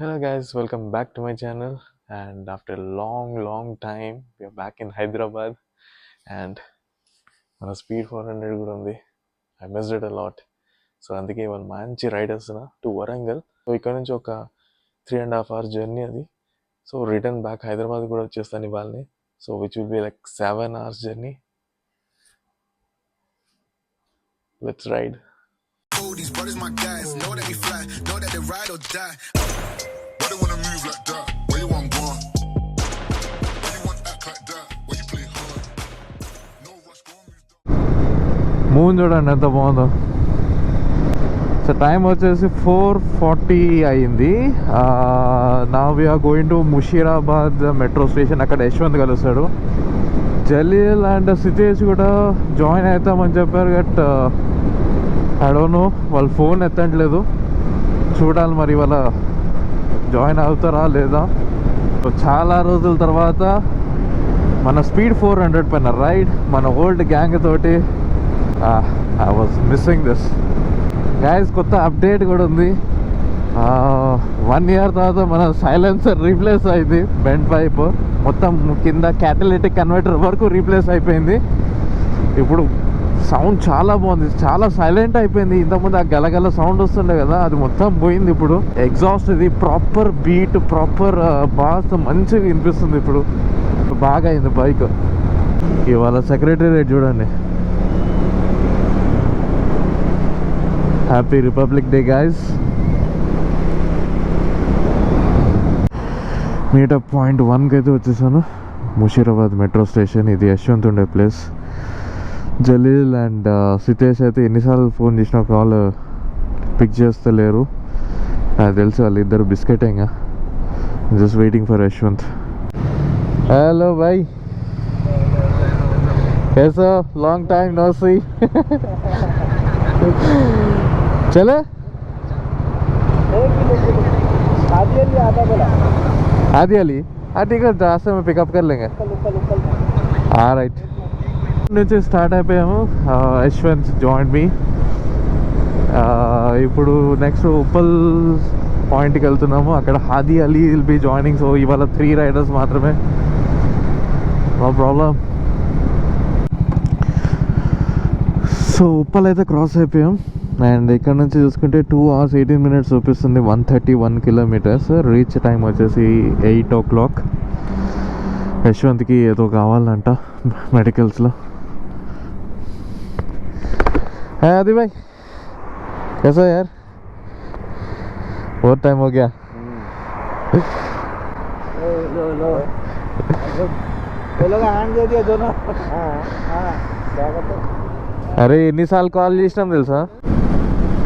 Hello guys, welcome back to my channel. And after a long time, we are back in Hyderabad. And మన speed 400 కూడా ఉంది. I missed it a lot. So అందుకే ఇవాళ మంచి ride వస్తున్నా to Warangal. So ఇక్కడ నుంచి ఒక 3.5 hours జర్నీ అది. సో రిటర్న్ బ్యాక్ హైదరాబాద్ కూడా వచ్చేస్తాను ఇవాళని. So which will be like 7 hours journey. Let's ride. These brothers my guys, know that we fly, know that they ride or die. Why they wanna move like that? Where you want gone? Why you want act like that? Why you play hard? No rush, go on, move. Moon చూడండి ఎంత బాగుందో. So time వచ్చేసి 4:40 అయింది. నా we're going to Musheerabad metro station. అక్కడ యశ్వంత్ కలుస్తాడు. Jaleel and సితేష్ కూడా join అవుతామని చెప్పారు. బట్ ఐ డోంట్ నో, వాళ్ళు ఫోన్ ఎత్తట్లేదు. చూడాలి మరి వాళ్ళ జాయిన్ అవుతారా లేదా. చాలా రోజుల తర్వాత మన స్పీడ్ 400 పైన రైడ్ మన ఓల్డ్ గ్యాంగ్ తోటి. I was missing this guys. కొత్త అప్డేట్ కూడా ఉంది. 1 year తర్వాత మన సైలెన్సర్ రీప్లేస్ అయింది. బెండ్ పైప్ మొత్తం కింద క్యాటలిటిక్ కన్వర్టర్ వరకు రీప్లేస్ అయిపోయింది. ఇప్పుడు సౌండ్ చాలా బాగుంది, చాలా సైలెంట్ అయిపోయింది. ఇంతకుముందు ఆ గలగల సౌండ్ వస్తుండే కదా, అది మొత్తం పోయింది. ఇప్పుడు ఎగ్జాస్ట్ ఇది ప్రాపర్ బీట్, ప్రాపర్ బాస్ మంచిగా వినిపిస్తుంది. ఇప్పుడు బాగా అయింది బైక్. ఇవాళ సెక్రటేరియట్ చూడండి. Happy republic day guys. Meetup point 1కి అయితే వచ్చేసాను. Musheerabad metro station. ఇది యశ్వంత్ ఉండే ప్లేస్. జలీల్ అండ్ సితేష్ అయితే ఎన్నిసార్లు ఫోన్ చేసినా కాల్ పిక్ చేస్తలేరు. నాకు తెలిసి వాళ్ళు ఇద్దరు బిస్కెట్ ఇంకా. Just waiting for Yashwanth. Hello భాయ్, कैसा लॉन्ग टाइम नो सी. चले आदि अली. हाँ ठीक है, जहाँ से मैं पिकअप कर लेंगे. हाँ राइट. నుంచి స్టార్ట్ అయిపోయాము. Yashwant join me. ఇప్పుడు నెక్స్ట్ ఉప్పల్ పాయింట్కి వెళ్తున్నాము. అక్కడ Hadi Ali will be joining. So ఇవాళ 3 రైడర్స్ మాత్రమే. No problem. సో ఉప్పల్ అయితే క్రాస్ అయిపోయాం. అండ్ ఇక్కడ నుంచి చూసుకుంటే 2 hours 18 minutes చూపిస్తుంది. 131 kilometers. రీచ్ టైం వచ్చేసి 8 o'clock. యశ్వంత్కి ఏదో కావాలంట మెడికల్స్లో. है आदि भाई, कैसा यार? बहुत टाइम हो गया. అరే ఎన్నిసార్లు కాల్ చేసినాం తెలుసా.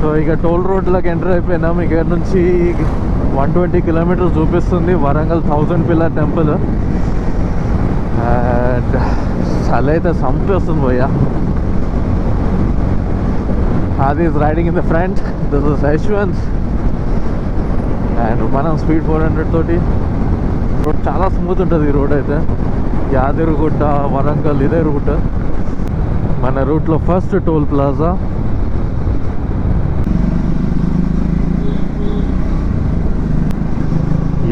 సో ఇక టోల్ రోడ్లోకి ఎంటర్ అయిపోయినాం. ఇక్కడ నుంచి 120 kilometers చూపిస్తుంది. Warangal 1000 pillar temple. అండ్ చలి అయితే సంపేస్తుంది పోయా. Adi is riding in the front. This is Yashwant. And మనం స్పీడ్ 400 తోటి. రోడ్ చాలా స్మూత్ ఉంటుంది ఈ రోడ్ అయితే. యాదగిరిగుట్ట, వరంగల్ ఇదే రూట్. మన రూట్లో first toll plaza.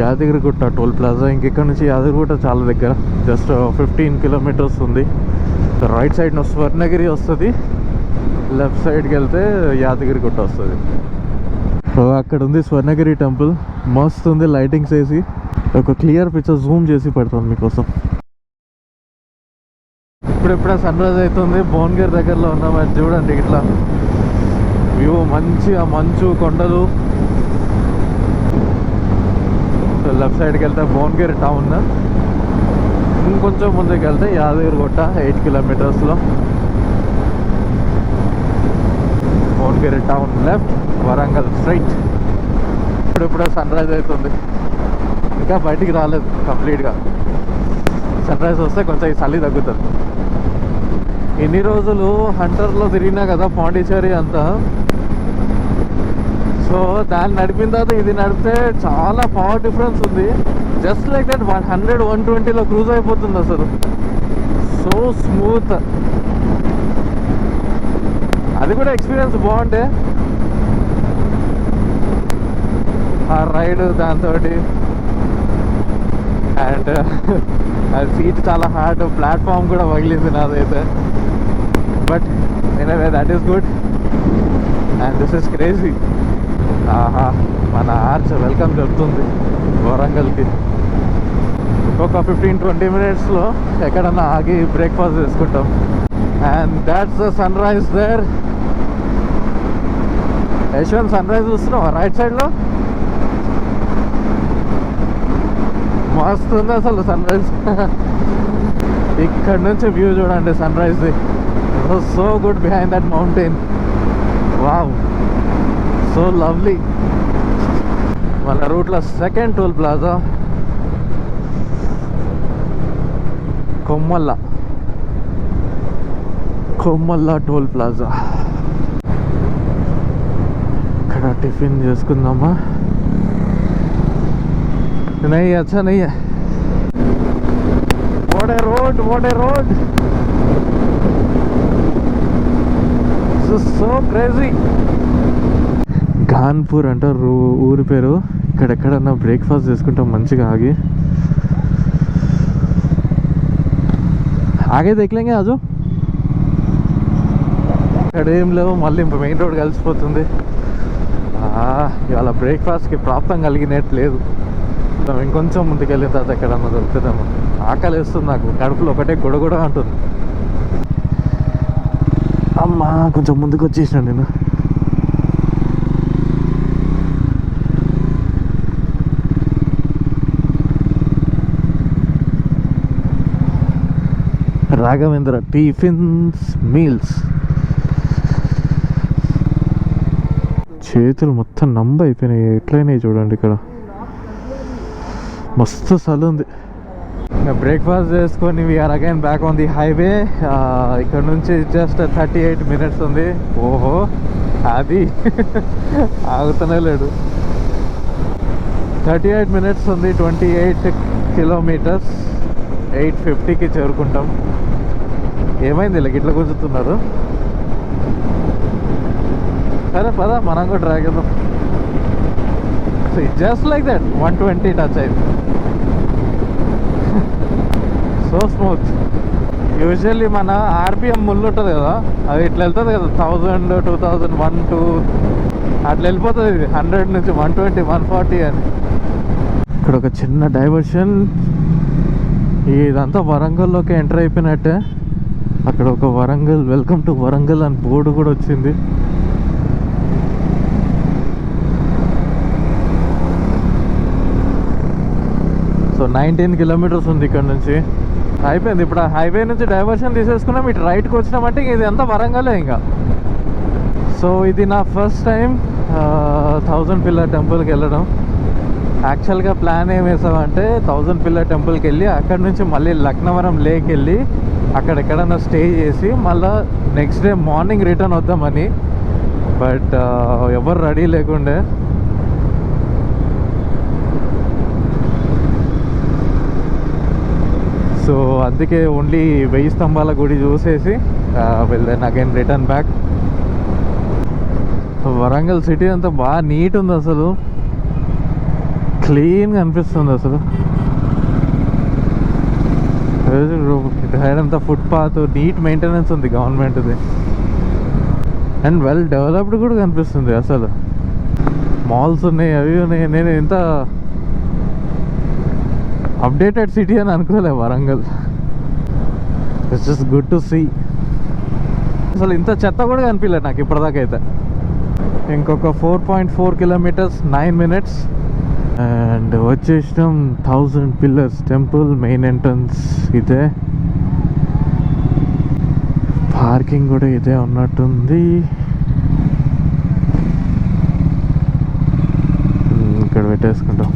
Yadagirigutta toll plaza. ఇంకెక్కడ నుంచి యాదగిరిగుట్ట చాలా దగ్గర, జస్ట్ 15 kilometers ఉంది. రైట్ సైడ్ స్వర్ణగిరి వస్తుంది, లెఫ్ట్ సైడ్కి వెళ్తే యాదగిరిగుట్ట వస్తుంది. సో అక్కడ ఉంది స్వర్ణగిరి టెంపుల్. మస్తు ఉంది లైటింగ్స్ వేసి. ఒక క్లియర్ పిక్చర్ జూమ్ చేసి పెడతాను మీకోసం. ఇప్పుడే సన్ రైజ్ అవుతుంది. భువనగిరి దగ్గరలో ఉన్నామని చూడండి. ఇట్లా వ్యూ మంచిగా, మంచు, కొండలు. లెఫ్ట్ సైడ్కి వెళ్తే భువనగిరి టౌన్. ఇంకొంచెం ముందుకు వెళ్తే Yadagirigutta 8 kilometers. Bhuvanagiri town left, Warangal straight. ఇప్పుడే సన్ రైజ్ అవుతుంది. ఇంకా బయటికి రాలేదు కంప్లీట్గా. సన్ రైజ్ వస్తే కొంచెం ఈ చలి తగ్గుతుంది. ఇన్ని రోజులు హంటర్లో తిరిగినా కదా పాండిచేరి అంతా. సో దాన్ని నడిపిన తర్వాత ఇది నడిపితే చాలా పవర్ డిఫరెన్స్ ఉంది. జస్ట్ లైక్ దట్ 100-120లో క్రూజ్ అయిపోతుంది అసలు. So smooth. అది కూడా ఎక్స్పీరియన్స్ బాగుంటే. ఆ రైడ్ దాంతో. అండ్ ఆ సీట్ చాలా హార్డ్, ప్లాట్ఫామ్ కూడా పగిలింది నాదైతే. But anyway that is good and this is crazy. ఆహా, మన ఆర్చ్ వెల్కమ్ చెప్తుంది వరంగల్కి. ఇంకొక 15-20 మినిట్స్లో ఎక్కడన్నా ఆగి బ్రేక్ఫాస్ట్ చేసుకుంటాం. And that's the sunrise there. Yashwant, sunrise చూస్తున్నావా రైట్ సైడ్లో? మస్తు ఉంది అసలు సన్ రైజ్. ఇక్కడ నుంచి వ్యూ చూడండి సన్ రైజ్ది. So good behind that mountain. Wow, so lovely. మన రూట్లో second toll plaza Kommalla toll plaza. ఇక్కడ టిఫిన్ చేసుకుందామా? नहीं अच्छा नहीं है. what a road. this is so crazy. Kanpur అంటారు ఊరి పేరు. ఇక్కడెక్కడన్నా బ్రేక్ఫాస్ట్ చేసుకుంటాం మంచిగా ఆగి. ఆగే దేఖలేంగే ఆజో. ఇక్కడ ఏం లేవు, మళ్ళీ మెయిన్ రోడ్ కలిసిపోతుంది. ఇవాళ బ్రేక్ఫాస్ట్కి ప్రాప్తం కలిగినట్టు లేదు. ఇంకొంచెం ముందుకు వెళ్ళిన తర్వాత ఎక్కడన్నా దొరుకుతుందేమో. ఆకలి వేస్తుంది నాకు, కడుపులో ఒకటే గొడగొడ అంటుంది. అమ్మా, కొంచెం ముందుకు వచ్చేసిన నేను. Raghavendra tiffins meals. చేతులు మొత్తం నంబ అయిపోయినాయి, ఎట్లయినాయి చూడండి. ఇక్కడ మస్తు చలి ఉంది. బ్రేక్ఫాస్ట్ చేసుకొని we're again back on the highway. ఇక్కడ నుంచి జస్ట్ 38 మినిట్స్ ఉంది. ఓహో, అది ఆగుతూనే లేడు. 38 మినిట్స్ ఉంది, 28 కిలోమీటర్స్. 8:50కి చేరుకుంటాం. ఏమైంది ఇలా గిట్ల గుంజుతున్నారు? సరే పదా, మనం కూడా ట్రై చేద్దాం. జస్ట్ లైక్ దట్ 120 టచ్ అయింది. So smooth. యూజువల్లీ మన ఆర్పిఎం ముళ్ళు ఉంటుంది కదా, అది ఇట్లా వెళ్తుంది కదా, 1000, 2000, 1, 2 అట్లా వెళ్ళిపోతుంది. ఇది 100 నుంచి 120, 140 అని. ఇక్కడ ఒక చిన్న డైవర్షన్. ఇదంతా వరంగల్లోకి ఎంటర్ అయిపోయినట్టే. అక్కడ ఒక వరంగల్, వెల్కమ్ టు వరంగల్ అని బోర్డు కూడా వచ్చింది. సో 19 కిలోమీటర్స్ ఉంది ఇక్కడ నుంచి. అయిపోయింది. ఇప్పుడు ఆ హైవే నుంచి డైవర్షన్ తీసేసుకున్నాం, ఇటు రైట్కి వచ్చినామంటే ఇది అంతా వరంగలే ఇంకా. సో ఇది నా ఫస్ట్ టైం 1000 పిల్లర్ టెంపుల్కి వెళ్ళడం. యాక్చువల్గా ప్లాన్ ఏం వేసామంటే 1000 పిల్లర్ టెంపుల్కి వెళ్ళి అక్కడ నుంచి మళ్ళీ లక్నవరం లేక్ వెళ్ళి అక్కడ ఎక్కడన్నా స్టే చేసి మళ్ళీ నెక్స్ట్ డే మార్నింగ్ రిటర్న్ వద్దామని. బట్ ఎవరు రెడీ లేకుండే. సో అందుకే ఓన్లీ 1000 స్తంభాల గుడి చూసేసి then again return back. Warangal city అంతా బాగా నీట్ ఉంది, అసలు క్లీన్గా అనిపిస్తుంది. అసలు సైడ్ అంతా ఫుట్పాత్, నీట్ మెయింటెనెన్స్ ఉంది గవర్నమెంట్ది. అండ్ వెల్ డెవలప్డ్ కూడా కనిపిస్తుంది. అసలు మాల్స్ ఉన్నాయి, అవి ఉన్నాయి. నేను ఇంత అప్డేటెడ్ సిటీ అని అనుకోలే Warangal. It's just good to see. అసలు ఇంత చెత్త కూడా కనిపించలేదు నాకు ఇప్పటిదాకా అయితే. ఇంకొక 4.4 కిలోమీటర్స్, 9 మినిట్స్ అండ్ వచ్చేసినాం 1000 పిల్లర్స్ టెంపుల్ మెయిన్ ఎంట్రన్స్ ఇదే. పార్కింగ్ కూడా ఇదే ఉన్నట్టుంది. ఇక్కడ పెట్టేసుకుంటాం.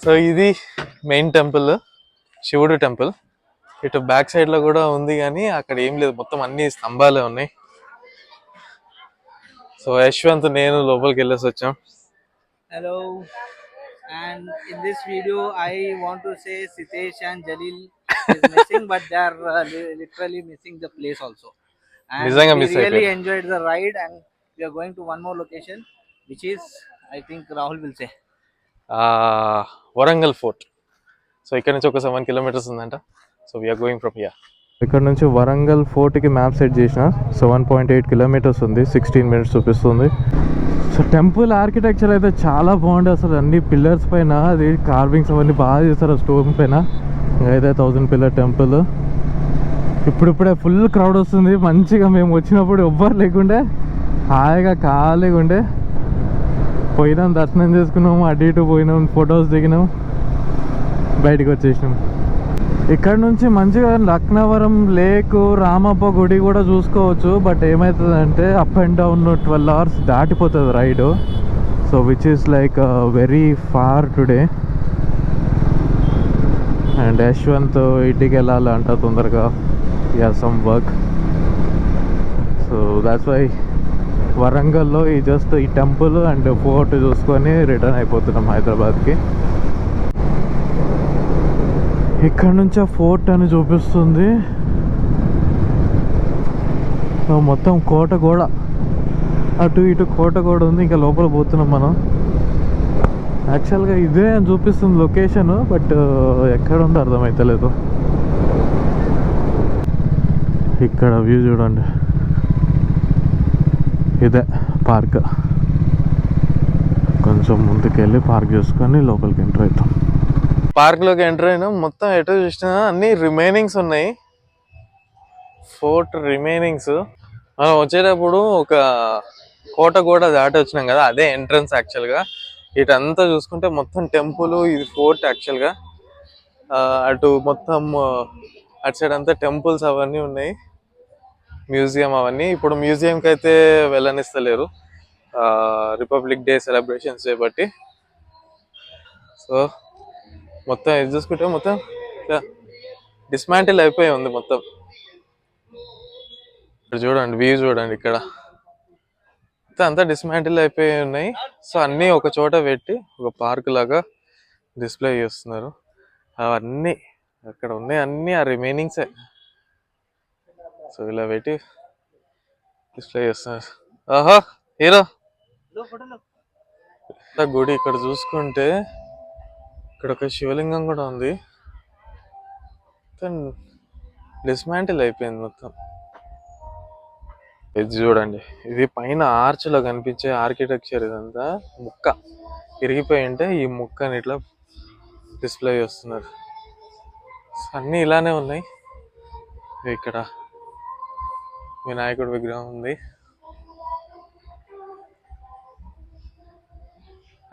సో ఇది మెయిన్ టెంపుల్, శివుడు టెంపుల్. ఇటు బ్యాక్ సైడ్ లో కూడా ఉంది కానీ అక్కడ ఏం లేదు, మొత్తం అన్ని స్తంభాలే ఉన్నాయి. సో యశ్వంత్ నేను లోపలికి వెళ్ళేసి వచ్చాం. Hello, and in this video, I want to say Sitesh and Jalil is missing, but they are literally missing the place also. And నిజంగా we మిస్ really అయిపోయారు. enjoyed the ride, and we are going to one more location, which is, I think Rahul will say. Warangal fort. So ఇక్కడ నుంచి ఒక 7 kilometers ఉందంట. So we're going from here. ఇక్కడ నుంచి Warangal ఫోర్ట్కి map set చేసిన 7.8 kilometers ఉంది, 16 minutes చూపిస్తుంది. సో టెంపుల్ ఆర్కిటెక్చర్ అయితే చాలా బాగుంది అసలు. అన్ని పిల్లర్స్ పైన అది కార్వింగ్స్ అవన్నీ బాగా చేస్తారు స్టోన్ పైన. అయితే 1000 pillar టెంపుల్. ఇప్పుడిప్పుడే ఫుల్ క్రౌడ్ వస్తుంది. మంచిగా మేము వచ్చినప్పుడు ఎవ్వరు లేకుండే, హాయిగా ఖాళీగా ఉండే. పోయినాం, దర్శనం చేసుకున్నాము, అటు ఇటు పోయినాం, ఫొటోస్ దిగినాం, బయటికి వచ్చేసినాం. ఇక్కడ నుంచి మంచిగా లక్నవరం లేక్, రామప్ప గుడి కూడా చూసుకోవచ్చు. బట్ ఏమవుతుందంటే అప్ అండ్ డౌన్ 12 hours దాటిపోతుంది ride. So which is like very far today. And Yashwanth ఇంటికి వెళ్ళాలంట తొందరగా, some work. So that's why వరంగల్లో జస్ట్ ఈ టెంపుల్ అండ్ ఫోర్ట్ చూసుకొని రిటర్న్ అయిపోతున్నాం హైదరాబాద్కి. ఇక్కడ నుంచి ఆ ఫోర్ట్ అని చూపిస్తుంది. మొత్తం కోట గోడ, అటు ఇటు కోట గోడ ఉంది. ఇంకా లోపల పోతున్నాం మనం. యాక్చువల్గా ఇదే అని చూపిస్తుంది లొకేషన్, బట్ ఎక్కడ ఉందో అర్థమవుతలేదు. ఇక్కడ వ్యూ చూడండి, ఇదే పార్క్. కొంచెం ముందుకెళ్ళి పార్క్ చేసుకొని లోపలికి ఎంటర్ అవుతాం. పార్క్ లోకి ఎంటర్ అయినాం. మొత్తం ఎటు చూసినా అన్ని రిమైనింగ్స్ ఉన్నాయి, ఫోర్ట్ రిమైనింగ్స్. మనం వచ్చేటప్పుడు ఒక కోట కూడా దాటి వచ్చినాం కదా, అదే ఎంట్రన్స్ యాక్చువల్గా. ఇటంతా చూసుకుంటే మొత్తం టెంపుల్, ఇది ఫోర్ట్ యాక్చువల్గా. అటు మొత్తం అటు సైడ్ అంతా టెంపుల్స్ అవన్నీ ఉన్నాయి, మ్యూజియం అవన్నీ. ఇప్పుడు మ్యూజియంకి అయితే వెళ్ళనిస్తలేరు, రిపబ్లిక్ డే సెలబ్రేషన్స్ చేయబట్టి. సో మొత్తం ఇది చూసుకుంటే మొత్తం డిస్మాంటిల్ అయిపోయి ఉంది మొత్తం. ఇక్కడ చూడండి, వ్యూ చూడండి, ఇక్కడ అంతా డిస్మాంటిల్ అయిపోయి ఉన్నాయి. సో అన్నీ ఒక చోట పెట్టి ఒక పార్క్ లాగా డిస్ప్లే చేస్తున్నారు. అవన్నీ అక్కడ ఉన్నాయి, అన్నీ ఆ రిమైనింగ్సే. సో ఇలా పెట్టి డిస్ప్లే చేస్తున్నారు. ఆహా హీరో గుడి. ఇక్కడ చూసుకుంటే ఇక్కడ ఒక శివలింగం కూడా ఉంది, మొత్తం డిస్మాంటిల్ అయిపోయింది మొత్తం. ఇది చూడండి, ఇది పైన ఆర్చ్ లో కనిపించే ఆర్కిటెక్చర్. ఇదంతా ముక్క ఇరిగిపోయి ఉంటే ఈ ముక్కని ఇట్లా డిస్ప్లే చేస్తున్నారు. అన్నీ ఇలానే ఉన్నాయి. ఇక్కడ వినాయకుడి విగ్రహం ఉంది.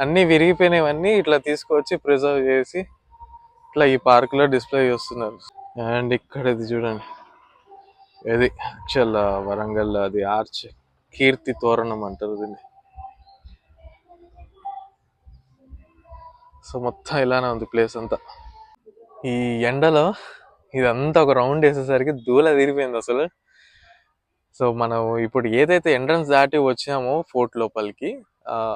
అన్నీ విరిగిపోయినవన్నీ ఇట్లా తీసుకొచ్చి ప్రిజర్వ్ చేసి ఇట్లా ఈ పార్క్ లో డిస్ప్లే చేస్తున్నారు. అండ్ ఇక్కడ ఇది చూడండి, ఇది యాక్చువల్ వరంగల్ అది ఆర్చ్, కీర్తి తోరణం అంటారు దీన్ని. సో మొత్తం ఇలానే ఉంది ప్లేస్ అంతా. ఈ ఎండలో ఇదంతా ఒక రౌండ్ వేసేసరికి దూల తీరిపోయింది అసలు. సో మనం ఇప్పుడు ఏదైతే ఎంట్రన్స్ దాటి వచ్చామో ఫోర్ట్ లోపలికి,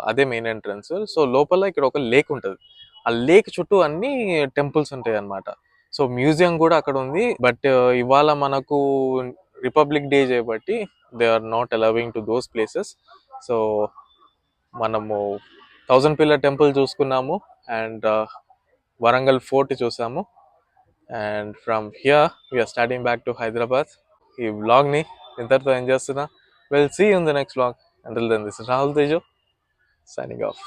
అదే మెయిన్ ఎంట్రన్స్. సో లోపల ఇక్కడ ఒక లేక్ ఉంటుంది, ఆ లేక్ చుట్టూ అన్ని టెంపుల్స్ ఉంటాయి అన్నమాట. సో మ్యూజియం కూడా అక్కడ ఉంది. బట్ ఇవాళ మనకు రిపబ్లిక్ డే చేయబట్టి they are not allowing to those places. So మనము 1000 pillar టెంపుల్ చూసుకున్నాము, అండ్ వరంగల్ ఫోర్ట్ చూసాము. And from here we're starting back to Hyderabad. ఈ వ్లాగ్ని ఇంతటితో ఎంజాయ్ చేస్తున్నా. We'll see you in the next vlog. Until then, this is Rahul Tejo signing off.